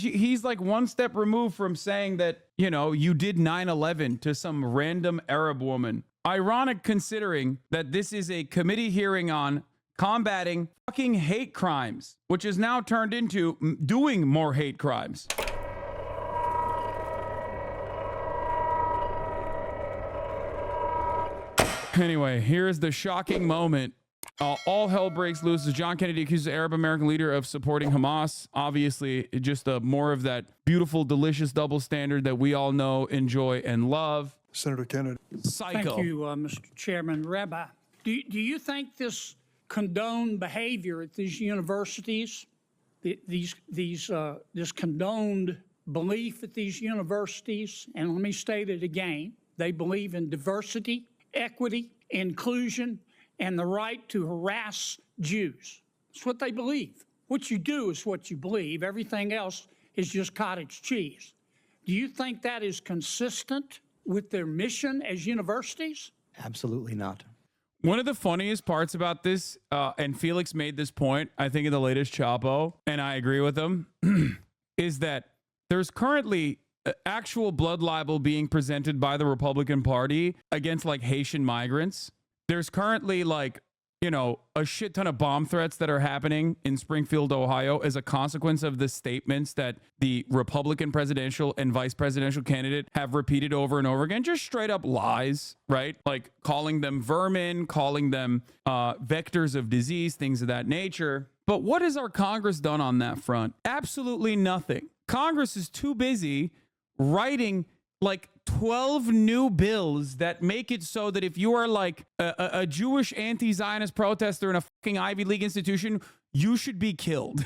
he's like one step removed from saying that, you know, you did 9/11 to some random Arab woman. Ironic considering that this is a committee hearing on combating fucking hate crimes, which is now turned into doing more hate crimes. Anyway, here's the shocking moment. All hell breaks loose as John Kennedy accuses the Arab American leader of supporting Hamas. Obviously, just more of that beautiful, delicious double standard that we all know, enjoy, and love. Senator Kennedy. Psycho. Thank you, Mr. Chairman. Rabbi, do you think this condoned behavior at these universities, this condoned belief at these universities, and let me state it again, they believe in diversity, equity, inclusion, and the right to harass Jews. It's what they believe. What you do is what you believe. Everything else is just cottage cheese. Do you think that is consistent with their mission as universities? Absolutely not. One of the funniest parts about this, and Felix made this point, I think in the latest Chapo, and I agree with him, is that there's currently actual blood libel being presented by the Republican Party against like Haitian migrants. There's currently like, you know, a shit ton of bomb threats that are happening in Springfield, Ohio as a consequence of the statements that the Republican presidential and vice presidential candidate have repeated over and over again. Just straight up lies, right? Like calling them vermin, calling them vectors of disease, things of that nature. But what has our Congress done on that front? Absolutely nothing. Congress is too busy writing like 12 new bills that make it so that if you are like a Jewish anti-Zionist protester in a fucking Ivy League institution, you should be killed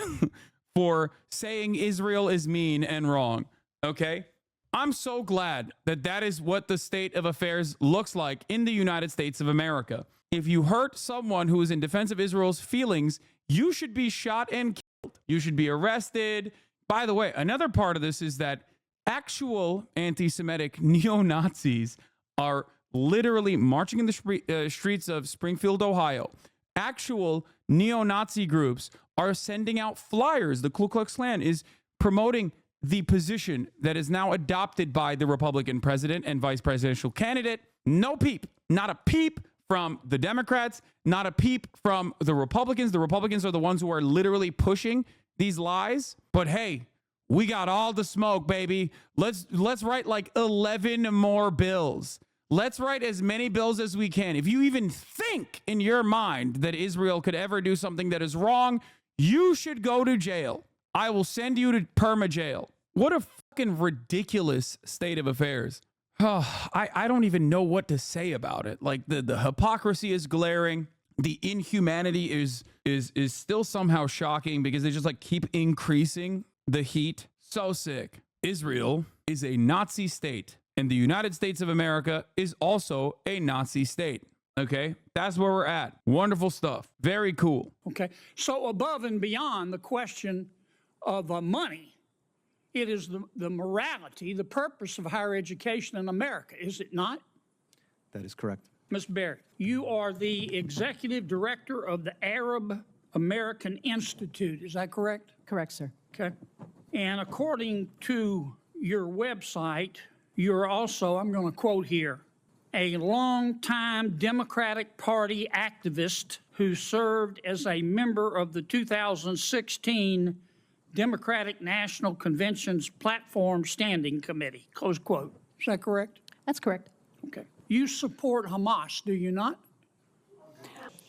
for saying Israel is mean and wrong. Okay? I'm so glad that that is what the state of affairs looks like in the United States of America. If you hurt someone who is in defense of Israel's feelings, you should be shot and killed. You should be arrested. By the way, another part of this is that actual anti-Semitic neo-Nazis are literally marching in the streets of Springfield, Ohio. Actual neo-Nazi groups are sending out flyers. The Ku Klux Klan is promoting the position that is now adopted by the Republican president and vice presidential candidate. No peep, not a peep from the Democrats, not a peep from the Republicans. The Republicans are the ones who are literally pushing these lies. But hey, we got all the smoke, baby. Let's write like 11 more bills. Let's write as many bills as we can. If you even think in your mind that Israel could ever do something that is wrong, you should go to jail. I will send you to perma jail. What a fucking ridiculous state of affairs. Oh, I don't even know what to say about it. Like the hypocrisy is glaring. The inhumanity is still somehow shocking because they just like keep increasing the heat. So sick. Israel is a Nazi state, and the United States of America is also a Nazi state. Okay, that's where we're at. Wonderful stuff. Very cool. Okay, so above and beyond the question of money, it is the morality, the purpose of higher education in America, is it not? That is correct. Ms. Barrett, you are the executive director of the Arab American Institute, is that correct? Correct, sir. Okay. And according to your website, you're also, I'm going to quote here, a longtime Democratic Party activist who served as a member of the 2016 Democratic National Convention's Platform Standing Committee, close quote. Is that correct? That's correct. Okay. You support Hamas, do you not?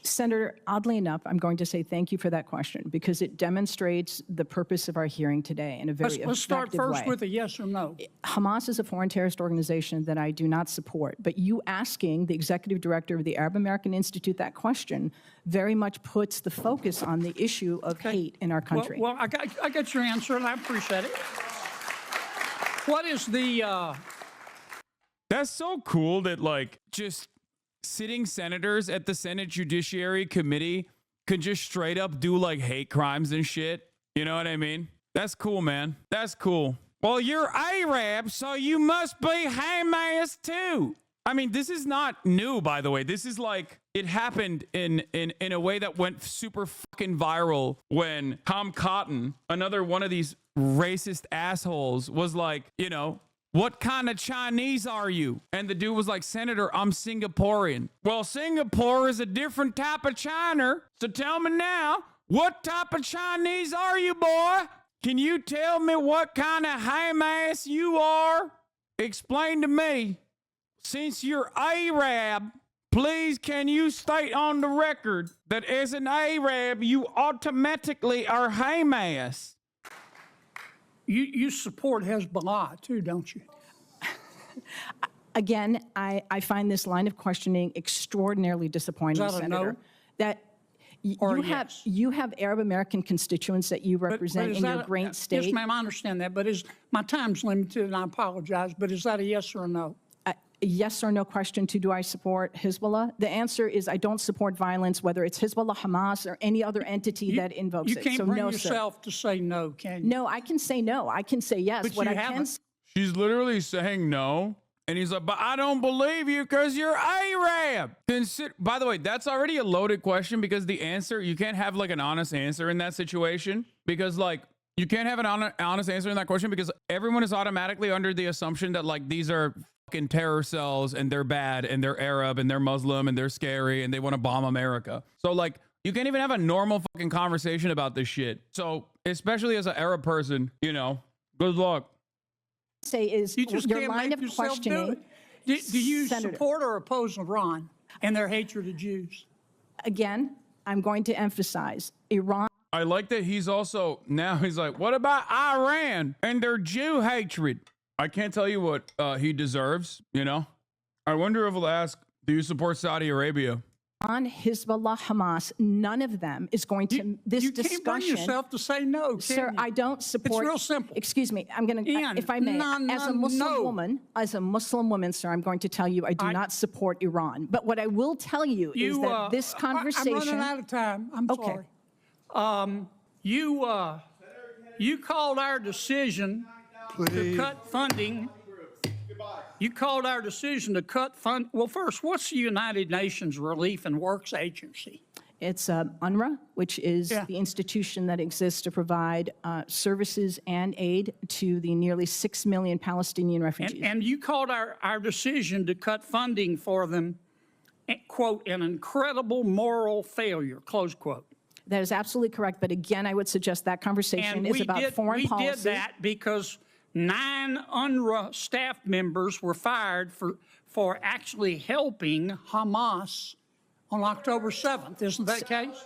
Senator, oddly enough, I'm going to say thank you for that question because it demonstrates the purpose of our hearing today in a very effective way. Let's start first with a yes or no. Hamas is a foreign terrorist organization that I do not support, but you asking the executive director of the Arab American Institute that question very much puts the focus on the issue of hate in our country. Well, I got your answer, and I appreciate it. What is the... That's so cool that, like, just sitting senators at the Senate Judiciary Committee could just straight up do, like, hate crimes and shit. You know what I mean? That's cool, man. That's cool. Well, you're Arab, so you must be Hamas too. I mean, this is not new, by the way. This is like, it happened in a way that went super fucking viral when Tom Cotton, another one of these racist assholes was like, what kind of Chinese are you? And the dude was like, Senator, I'm Singaporean. Well, Singapore is a different type of China. So tell me now, what type of Chinese are you, boy? Can you tell me what kind of ham ass you are? Explain to me. Since you're Arab, please can you state on the record that as an Arab, you automatically are ham ass? You support Hezbollah too, don't you? Again, I find this line of questioning extraordinarily disappointing, Is that a Senator. no? That Or you a have yes? you have Arab American constituents that you represent is in that your great Yes, state. ma'am, I understand that, but my time's limited, and I apologize, but is that a yes or a no? A yes or no question to do I support Hezbollah? The answer is I don't support violence, whether it's Hezbollah, Hamas, or any other entity that invokes You it. can't So bring no, yourself to say no, can you? No, I can say no. I can say yes. But what you I can haven't. She's literally saying no. And he's like, but I don't believe you because you're Arab. By the way, that's already a loaded question because the answer, you can't have like an honest answer in that situation because like, you can't have an honest answer in that question because everyone is automatically under the assumption that like these are fucking terror cells and they're bad and they're Arab and they're Muslim and they're scary and they want to bomb America. So like, you can't even have a normal fucking conversation about this shit. So especially as an Arab person, good luck. say is You just your can't line make of yourself do questioning. it. Do you Senator. support or oppose Iran and their hatred of Jews? Again, I'm going to emphasize Iran. I like that he's also, now he's like, what about Iran and their Jew hatred? I can't tell you what he deserves, I wonder if he'll ask, do you support Saudi Arabia? On Hezbollah, Hamas, none of them is going to this You can't bring discussion. yourself to say no, can Sir, you? I don't support. It's real simple. Excuse me. I'm going to, Ian, if I may, as a Muslim woman, sir, I'm going to tell you I do not support Iran. But what I will tell you is that this conversation. I'm running out of time. I'm Okay. sorry. You called our decision to cut funding. You called our decision to cut fund. Well, first, what's the United Nations Relief and Works Agency? It's UNRWA, which is Yeah. the institution that exists to provide services and aid to the nearly 6 million Palestinian refugees. And you called our decision to cut funding for them, quote, an incredible moral failure, close quote. That is absolutely correct. But again, I would suggest that conversation And is about foreign policy. we did that because 9 UNRWA staff members were fired for actually helping Hamas on October 7th. Isn't that the case?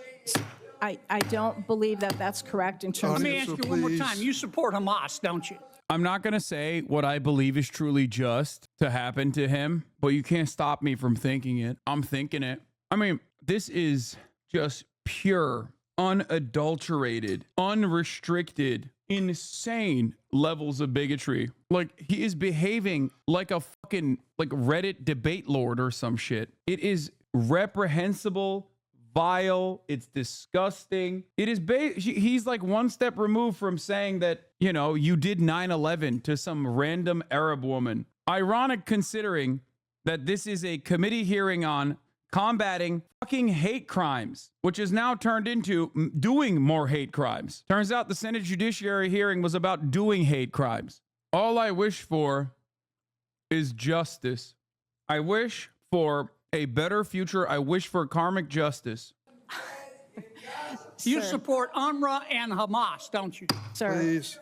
I don't believe that that's correct in terms Let of. me ask you one more time. You support Hamas, don't you? I'm not going to say what I believe is truly just to happen to him, but you can't stop me from thinking it. I'm thinking it. I mean, this is just pure, unadulterated, unrestricted, insane levels of bigotry. Like, he is behaving like a fucking like Reddit debate lord or some shit. It is reprehensible, vile, it's disgusting. It is he's like one step removed from saying that, you did 9/11 to some random Arab woman. Ironic considering that this is a committee hearing on combating fucking hate crimes, which is now turned into doing more hate crimes. Turns out the Senate Judiciary hearing was about doing hate crimes. All I wish for is justice. I wish for a better future. I wish for karmic justice. You Sir. support UNRWA and Hamas, don't you? Sir, Please.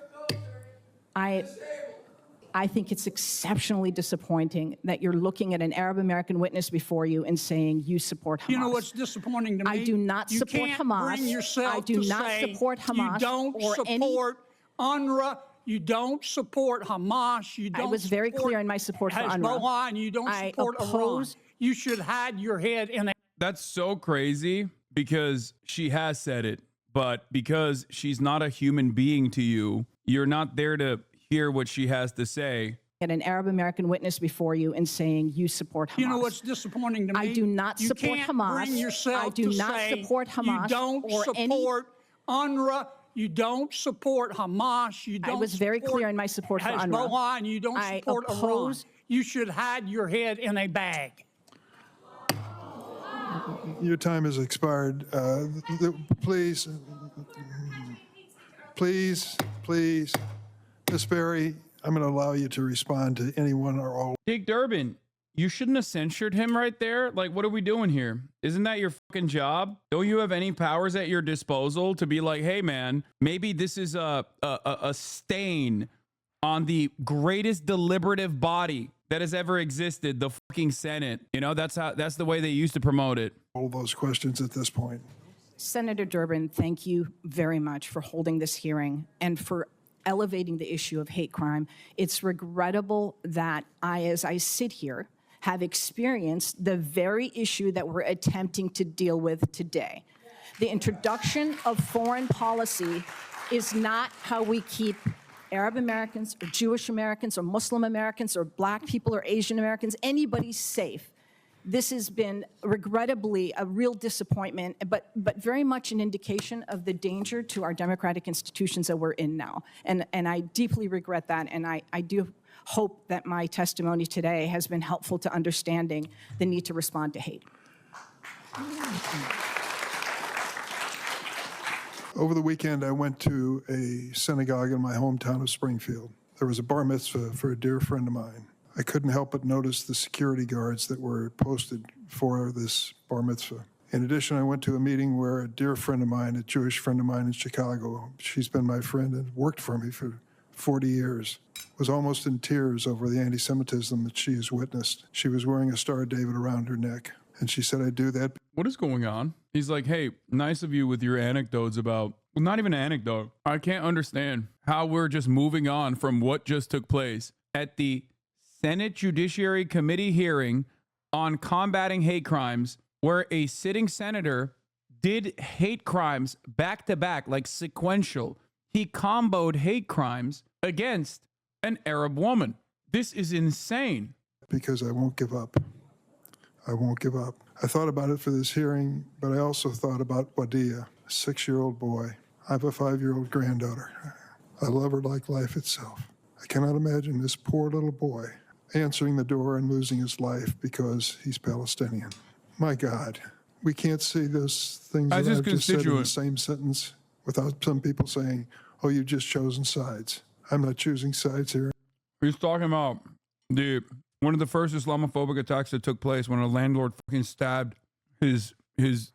I think it's exceptionally disappointing that you're looking at an Arab American witness before you and saying you support Hamas. You know what's disappointing to me? I do not You support can't Hamas. Bring yourself I do to not say support Hamas You don't or support any- UNRWA. You don't support Hamas. You don't. I was very support clear in my support for Hezbollah, UNRWA. and you don't I support Iran. oppose- You should hide your head in a. That's so crazy because she has said it, but because she's not a human being to you, you're not there to hear what she has to say. At an Arab American witness before you and saying you support Hamas. You know what's disappointing to me? I do not You support can't Hamas. Bring yourself I do to not say support Hamas You don't or support any- UNRWA. You don't support Hamas. You don't. I was very support clear in my support for Hezbollah, UNRWA. and you don't I support Iran. oppose- You should hide your head in a bag. Your time has expired. Please, Please. Ms. Berry, I'm going to allow you to respond to anyone or all. Dick Durbin, you shouldn't have censured him right there. Like, what are we doing here? Isn't that your fucking job? Don't you have any powers at your disposal to be like, hey, man, maybe this is a stain on the greatest deliberative body that has ever existed, the fucking Senate. You know, that's the way they used to promote it. All those questions at this point. Senator Durbin, thank you very much for holding this hearing and for elevating the issue of hate crime. It's regrettable that as I sit here, have experienced the very issue that we're attempting to deal with today. The introduction of foreign policy is not how we keep Arab Americans or Jewish Americans or Muslim Americans or Black people or Asian Americans, anybody safe. This has been regrettably a real disappointment, but very much an indication of the danger to our democratic institutions that we're in now. And I deeply regret that, and I do hope that my testimony today has been helpful to understanding the need to respond to hate. Over the weekend, I went to a synagogue in my hometown of Springfield. There was a bar mitzvah for a dear friend of mine. I couldn't help but notice the security guards that were posted for this bar mitzvah. In addition, I went to a meeting where a dear friend of mine, a Jewish friend of mine in Chicago, she's been my friend and worked for me for 40 years, was almost in tears over the anti-Semitism that she has witnessed. She was wearing a Star of David around her neck, and she said, I do that. What is going on? He's like, hey, nice of you with your anecdotes about, well, not even an anecdote. I can't understand how we're just moving on from what just took place at the Senate Judiciary Committee hearing on combating hate crimes, where a sitting senator did hate crimes back to back, like sequential. He comboed hate crimes against an Arab woman. This is insane. Because I won't give up. I won't give up. I thought about it for this hearing, but I also thought about Wadia, a 6-year-old boy. I have a 5-year-old granddaughter. I love her like life itself. I cannot imagine this poor little boy answering the door and losing his life because he's Palestinian. My God, we can't see those things that I've just said in the same sentence without some people saying, oh, you've just chosen sides. I'm not choosing sides here. He's talking about one of the first Islamophobic attacks that took place when a landlord fucking stabbed his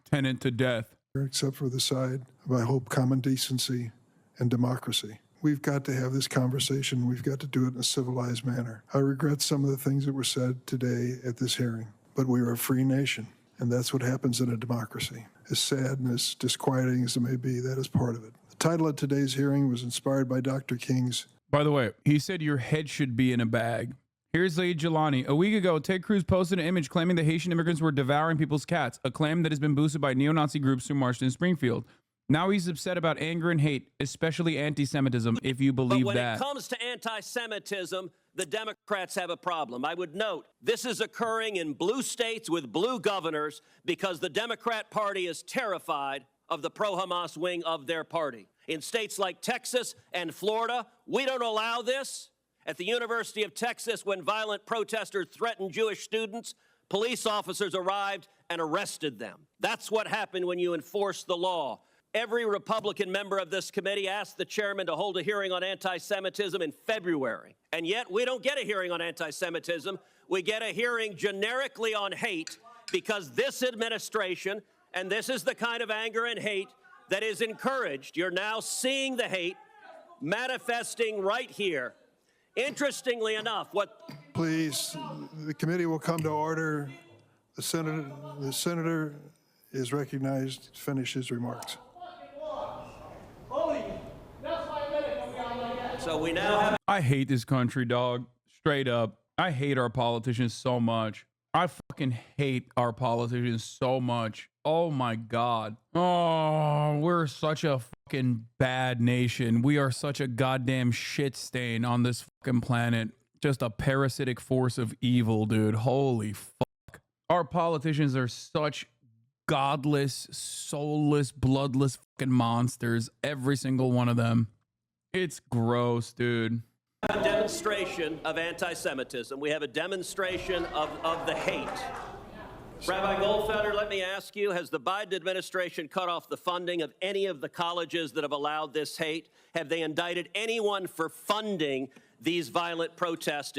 tenant to death. Except for the side of, I hope, common decency and democracy. We've got to have this conversation. We've got to do it in a civilized manner. I regret some of the things that were said today at this hearing, but we are a free nation, and that's what happens in a democracy. As sad and as disquieting as it may be, that is part of it. The title of today's hearing was inspired by Dr. King's. By the way, he said your head should be in a bag. Here's Zaid Jelani. A week ago, Ted Cruz posted an image claiming the Haitian immigrants were devouring people's cats, a claim that has been boosted by neo-Nazi groups who marched in Springfield. Now he's upset about anger and hate, especially anti-Semitism, if you believe that. But when it comes to anti-Semitism, the Democrats have a problem. I would note, this is occurring in blue states with blue governors because the Democrat Party is terrified of the pro-Hamas wing of their party. In states like Texas and Florida, we don't allow this. At the University of Texas, when violent protesters threatened Jewish students, police officers arrived and arrested them. That's what happened when you enforce the law. Every Republican member of this committee asked the chairman to hold a hearing on anti-Semitism in February. And yet we don't get a hearing on anti-Semitism. We get a hearing generically on hate because this administration, and this is the kind of anger and hate that is encouraged. You're now seeing the hate manifesting right here. Interestingly enough, Please, the committee will come to order. The senator is recognized to finish his remarks. So we now have. I hate this country, dog. Straight up. I hate our politicians so much. I fucking hate our politicians so much. Oh my God. Oh, we're such a fucking bad nation. We are such a goddamn shit stain on this fucking planet. Just a parasitic force of evil, dude. Holy fuck. Our politicians are such godless, soulless, bloodless fucking monsters. Every single one of them. It's gross, dude. A demonstration of anti-Semitism. We have a demonstration of the hate. Rabbi Goldfeder, let me ask you, has the Biden administration cut off the funding of any of the colleges that have allowed this hate? Have they indicted anyone for funding these violent protests?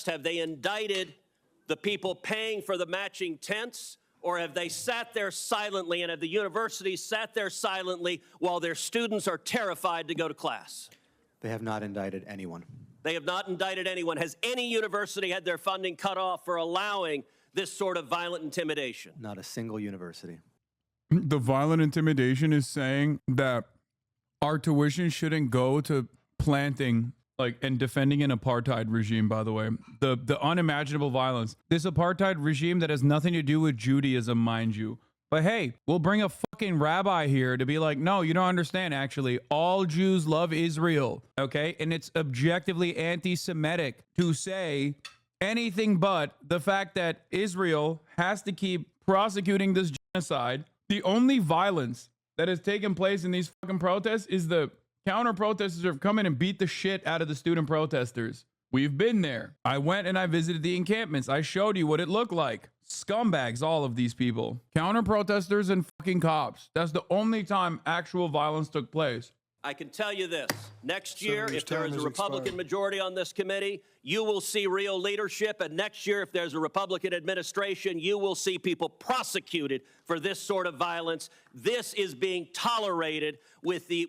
Have they indicted the people paying for the matching tents? Or have they sat there silently, and have the universities sat there silently while their students are terrified to go to class? They have not indicted anyone. They have not indicted anyone. Has any university had their funding cut off for allowing this sort of violent intimidation? Not a single university. The violent intimidation is saying that our tuition shouldn't go to planting and defending an apartheid regime, by the way. The unimaginable violence. This apartheid regime that has nothing to do with Judaism, mind you. But hey, we'll bring a fucking rabbi here to be like, no, you don't understand, actually. All Jews love Israel, okay? And it's objectively anti-Semitic to say anything but the fact that Israel has to keep prosecuting this genocide. The only violence that has taken place in these fucking protests is the counter protesters have come in and beat the shit out of the student protesters. We've been there. I went and I visited the encampments. I showed you what it looked like. Scumbags, all of these people. Counter protesters and fucking cops. That's the only time actual violence took place. I can tell you this. Next year, Senator's if there time is a has Republican expired. majority on this committee, you will see real leadership. And next year, if there's a Republican administration, you will see people prosecuted for this sort of violence. This is being tolerated with the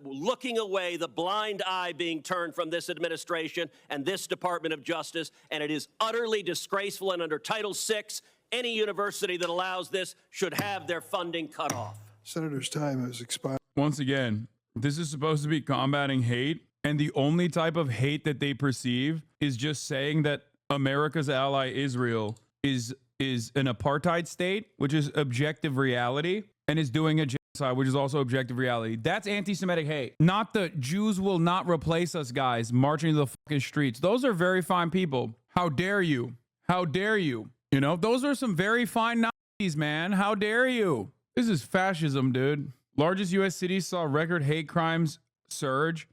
looking away, the blind eye being turned from this administration and this Department of Justice. And it is utterly disgraceful. And under Title VI, any university that allows this should have their funding cut off. Senator's time has expired. Once again, this is supposed to be combating hate, and the only type of hate that they perceive is just saying that America's ally Israel is an apartheid state, which is objective reality, and is doing a genocide, which is also objective reality. That's anti-Semitic hate. Not the Jews will not replace us guys marching to the fucking streets. Those are very fine people. How dare you? How dare you? You know, those are some very fine Nazis, man. How dare you? This is fascism, dude. Largest U.S. cities saw record hate crimes surge.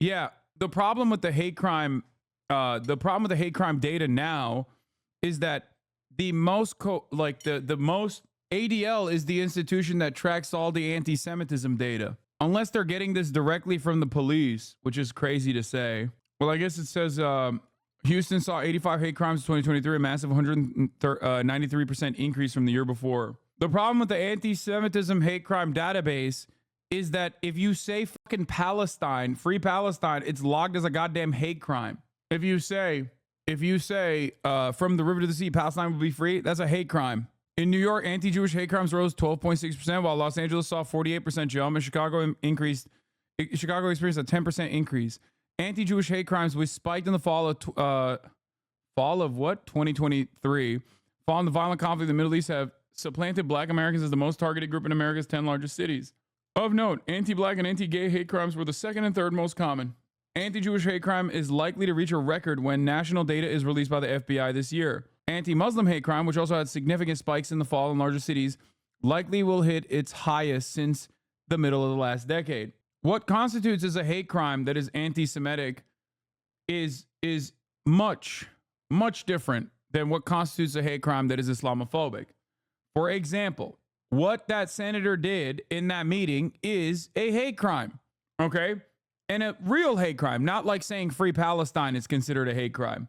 Yeah, the problem with the hate crime data now is that the most the most ADL is the institution that tracks all the anti-Semitism data. Unless they're getting this directly from the police, which is crazy to say. Well, I guess it says Houston saw 85 hate crimes in 2023, a massive 193% increase from the year before. The problem with the anti-Semitism hate crime database is that if you say fucking Palestine, free Palestine, it's logged as a goddamn hate crime. If you say from the river to the sea, Palestine will be free, that's a hate crime. In New York, anti-Jewish hate crimes rose 12.6%, while Los Angeles saw a 48% jump, and Chicago experienced a 10% increase. Anti-Jewish hate crimes, which spiked in the fall of 2023, following the violent conflict in the Middle East, have supplanted Black Americans as the most targeted group in America's 10 largest cities. Of note, anti-Black and anti-gay hate crimes were the second and third most common. Anti-Jewish hate crime is likely to reach a record when national data is released by the FBI this year. Anti-Muslim hate crime, which also had significant spikes in the fall in larger cities, likely will hit its highest since the middle of the last decade. What constitutes as a hate crime that is anti-Semitic is much, much different than what constitutes a hate crime that is Islamophobic. For example, what that senator did in that meeting is a hate crime, okay? And a real hate crime, not like saying free Palestine is considered a hate crime.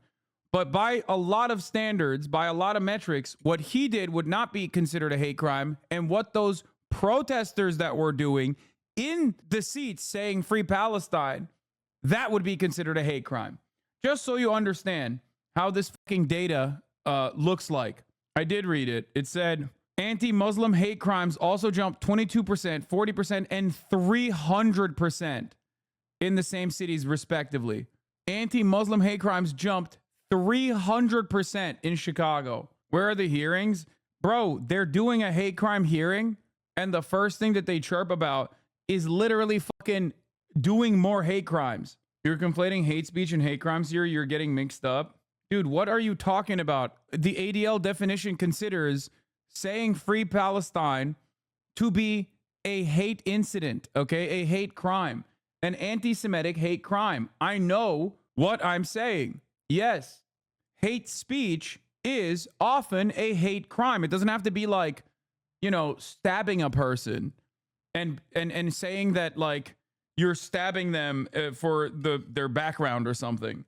But by a lot of standards, by a lot of metrics, what he did would not be considered a hate crime. And what those protesters that were doing in the seats saying free Palestine, that would be considered a hate crime. Just so you understand how this fucking data looks like. I did read it. It said anti-Muslim hate crimes also jumped 22%, 40%, and 300% in the same cities, respectively. Anti-Muslim hate crimes jumped 300% in Chicago. Where are the hearings? Bro, they're doing a hate crime hearing, and the first thing that they chirp about is literally fucking doing more hate crimes. You're conflating hate speech and hate crimes here. You're getting mixed up. Dude, what are you talking about? The ADL definition considers saying free Palestine to be a hate incident, okay? A hate crime, an anti-Semitic hate crime. I know what I'm saying. Yes, hate speech is often a hate crime. It doesn't have to be like, stabbing a person and saying that like you're stabbing them for their background or something.